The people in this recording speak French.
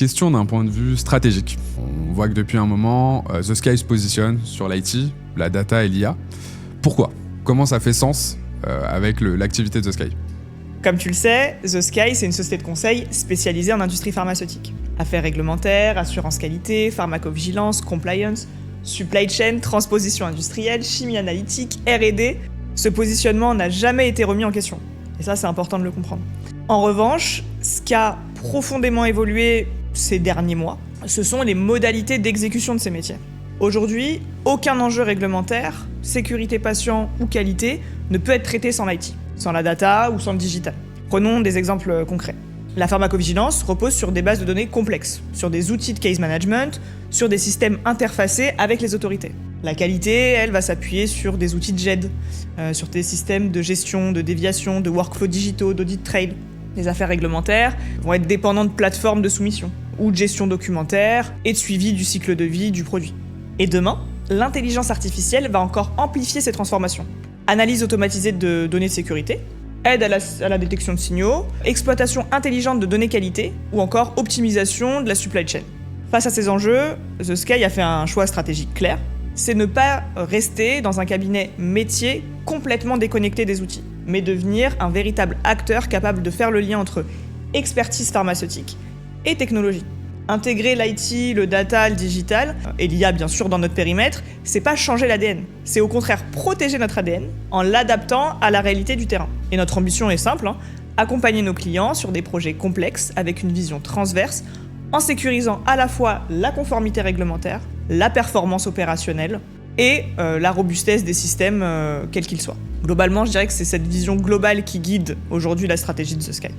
question d'un point de vue stratégique. On voit que depuis un moment, The Sky se positionne sur l'IT, la data et l'IA. Pourquoi ? Comment ça fait sens avec l'activité de The Sky ? Comme tu le sais, The Sky, c'est une société de conseil spécialisée en industrie pharmaceutique. Affaires réglementaires, assurance qualité, pharmacovigilance, compliance, supply chain, transposition industrielle, chimie analytique, R&D. Ce positionnement n'a jamais été remis en question. Et ça, c'est important de le comprendre. En revanche, ce qui a profondément évolué ces derniers mois, ce sont les modalités d'exécution de ces métiers. Aujourd'hui, aucun enjeu réglementaire, sécurité patient ou qualité, ne peut être traité sans l'IT, sans la data ou sans le digital. Prenons des exemples concrets. La pharmacovigilance repose sur des bases de données complexes, sur des outils de case management, sur des systèmes interfacés avec les autorités. La qualité, elle, va s'appuyer sur des outils de GED, sur des systèmes de gestion, de déviation, de workflows digitaux, d'audit trail. Les affaires réglementaires vont être dépendantes de plateformes de soumission, ou de gestion documentaire et de suivi du cycle de vie du produit. Et demain, l'intelligence artificielle va encore amplifier ces transformations. Analyse automatisée de données de sécurité, aide à la détection de signaux, exploitation intelligente de données qualité, ou encore optimisation de la supply chain. Face à ces enjeux, The Sky a fait un choix stratégique clair, c'est ne pas rester dans un cabinet métier complètement déconnecté des outils, mais devenir un véritable acteur capable de faire le lien entre expertise pharmaceutique et technologie. Intégrer l'IT, le data, le digital, et l'IA bien sûr dans notre périmètre, c'est pas changer l'ADN, c'est au contraire protéger notre ADN en l'adaptant à la réalité du terrain. Et notre ambition est simple, accompagner nos clients sur des projets complexes avec une vision transverse, en sécurisant à la fois la conformité réglementaire, la performance opérationnelle et la robustesse des systèmes, quels qu'ils soient. Globalement, je dirais que c'est cette vision globale qui guide aujourd'hui la stratégie de The Sky.